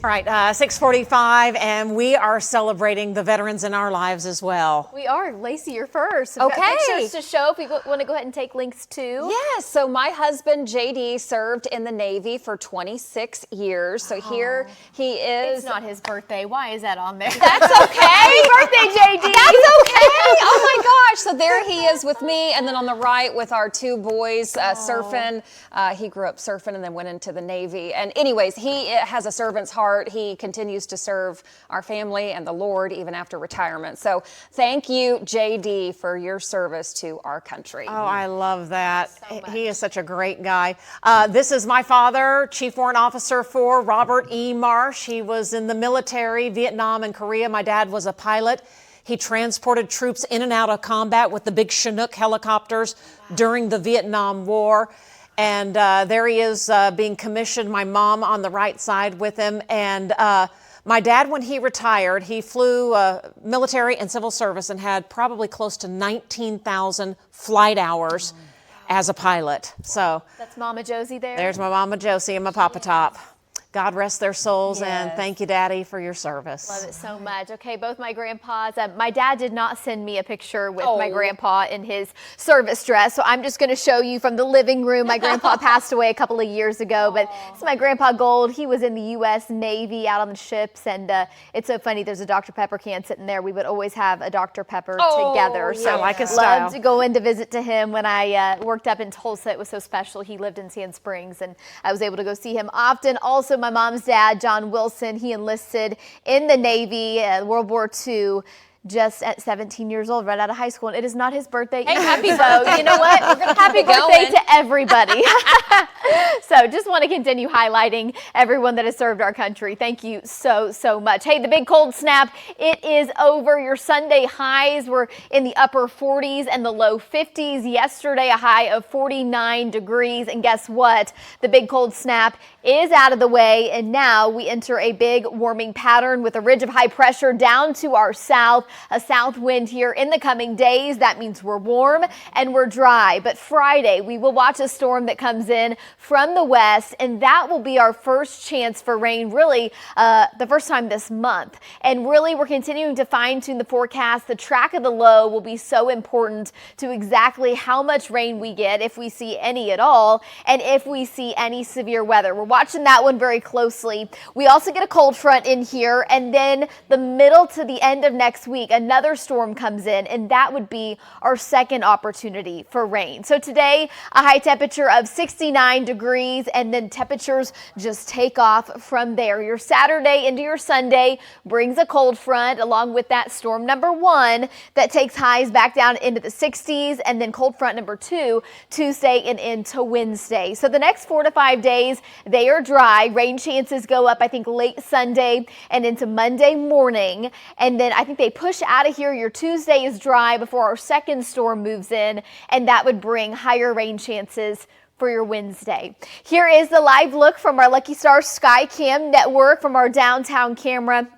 All right, 6:45, and we are celebrating the veterans in our lives as well. We are. Lacey, you're first. Okay. We've got pictures to show if we want to go ahead and take links too. Yes, so my husband, JD, served in the Navy for 26 years. So here he is. It's not his birthday. Why is that on there? That's okay. Happy birthday, JD. That's okay. Oh my gosh. So there he is with me. And then on the right with our two boys surfing. He grew up surfing and then went into the Navy. And anyways, he has a servant's heart. He continues to serve our family and the Lord even after retirement. So thank you, JD, for your service to our country. Oh, I love that. So much. He is such a great guy. This is my father, Chief Warrant Officer 4, Robert E. Marsh. He was in the military, Vietnam and Korea. My dad was a pilot. He transported troops in and out of combat with the big Chinook helicopters during the Vietnam War. And there he is being commissioned, my mom on the right side with him. And my dad, when he retired, he flew military and civil service and had probably close to 19,000 flight hours as a pilot. So That's Mama Josie there. there's my Mama Josie and my Papa Top. God rest their souls, and Yes. thank you, Daddy, for your service. Love it so much. Okay, both my grandpas. My dad did not send me a picture with my Oh. grandpa in his service dress, so I'm just going to show you from the living room. My grandpa passed away a couple of years ago, but it's my grandpa Gold. He was in the U.S. Navy out on the ships, and it's so funny. There's a Dr. Pepper can sitting there. We would always have a Dr. Pepper together. Yeah. So I like his style. loved to go in to visit to him when I worked up in Tulsa. It was so special. He lived in Sand Springs, and I was able to go see him often. Also, my mom's dad, John Wilson, he enlisted in the Navy, World War II, just at 17 years old, right out of high school. And it is not his birthday either. happy So, birthday. you know what? We're gonna happy keep it birthday going. to everybody. So just want to continue highlighting everyone that has served our country. Thank you so, so much. Hey, the big cold snap, it is over. Your Sunday highs were in the upper 40s and the low 50s. Yesterday, a high of 49 degrees. And guess what? The big cold snap is out of the way. And now we enter a big warming pattern with a ridge of high pressure down to our south. A south wind here in the coming days. That means we're warm and we're dry. But Friday, we will watch a storm that comes in from the west, and that will be our first chance for rain, really the first time this month. And really, we're continuing to fine-tune the forecast. The track of the low will be so important to exactly how much rain we get, if we see any at all, and if we see any severe weather. We're watching that one very closely. We also get a cold front in here, and then the middle to the end of next week, another storm comes in, and that would be our second opportunity for rain. So today, a high temperature of 69 degrees, and then temperatures just take off from there. Your Saturday into your Sunday brings a cold front along with that storm number 1 that takes highs back down into the 60s, and then cold front number 2 Tuesday and into Wednesday. So the next 4 to 5 days, they are dry. Rain chances go up, I think, late Sunday and into Monday morning, and then I think they push out of here. Your Tuesday is dry before our second storm moves in, and that would bring higher rain chances for your Wednesday. Here is the live look from our Lucky Star Skycam network from our downtown camera.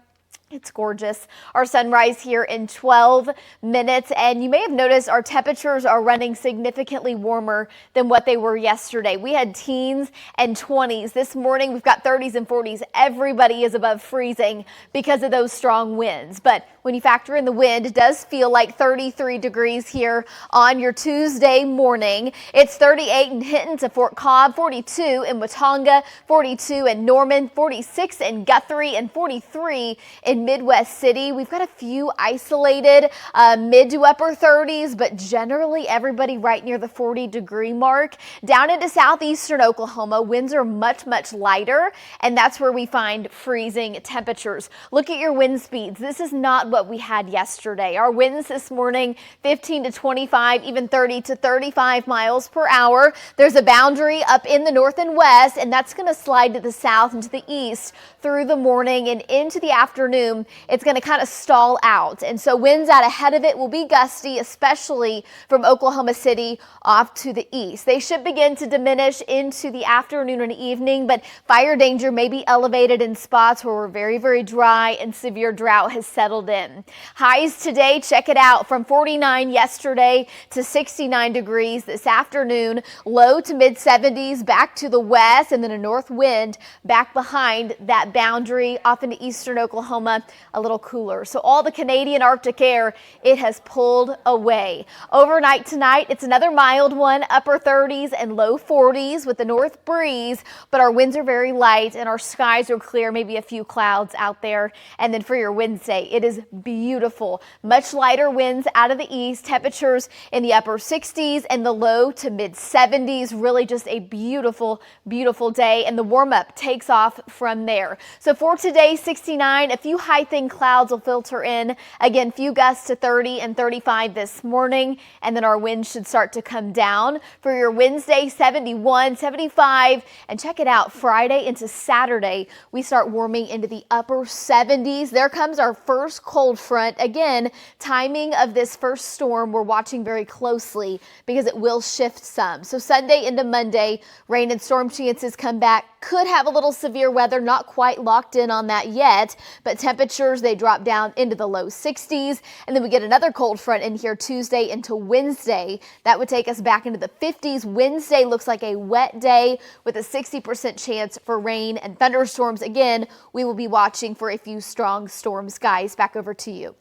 It's gorgeous. Our sunrise here in 12 minutes, and you may have noticed our temperatures are running significantly warmer than what they were yesterday. We had teens and 20s. This morning we've got 30s and 40s. Everybody is above freezing because of those strong winds. But when you factor in the wind, it does feel like 33 degrees here on your Tuesday morning. It's 38 in Hinton to Fort Cobb, 42 in Watonga, 42 in Norman, 46 in Guthrie, and 43 in Midwest City. We've got a few isolated mid to upper 30s, but generally everybody right near the 40-degree mark. Down into southeastern Oklahoma, winds are much, much lighter, and that's where we find freezing temperatures. Look at your wind speeds. This is not what we had yesterday. Our winds this morning, 15 to 25, even 30 to 35 miles per hour. There's a boundary up in the north and west, and that's going to slide to the south and to the east through the morning and into the afternoon. afternoon, it's going to kind of stall out. And so winds out ahead of it will be gusty, especially from Oklahoma City off to the east. They should begin to diminish into the afternoon and evening, but fire danger may be elevated in spots where we're very, very dry and severe drought has settled in. Highs today, check it out, from 49 yesterday to 69 degrees this afternoon. Low to mid 70s back to the west, and then a north wind back behind that boundary off into eastern Oklahoma, a little cooler. So all the Canadian Arctic air, it has pulled away. Overnight tonight, it's another mild one, upper 30s and low 40s with the north breeze, but our winds are very light and our skies are clear, maybe a few clouds out there. And then for your Wednesday, it is beautiful. Much lighter winds out of the east, temperatures in the upper 60s and the low to mid 70s. Really just a beautiful, beautiful day, and the warm up takes off from there. So for today, 69, a few high thin clouds will filter in. Again, few gusts to 30 and 35 this morning, and then our winds should start to come down. For your Wednesday, 71, 75, and check it out, Friday into Saturday, we start warming into the upper 70s. There comes our first cold front. Again, timing of this first storm we're watching very closely because it will shift some. So Sunday into Monday, rain and storm chances come back. Could have a little severe weather, not quite locked in on that yet, but temperatures, they drop down into the low 60s. And then we get another cold front in here Tuesday into Wednesday. That would take us back into the 50s. Wednesday looks like a wet day with a 60% chance for rain and thunderstorms. Again, we will be watching for a few strong storms. Guys, back over to you.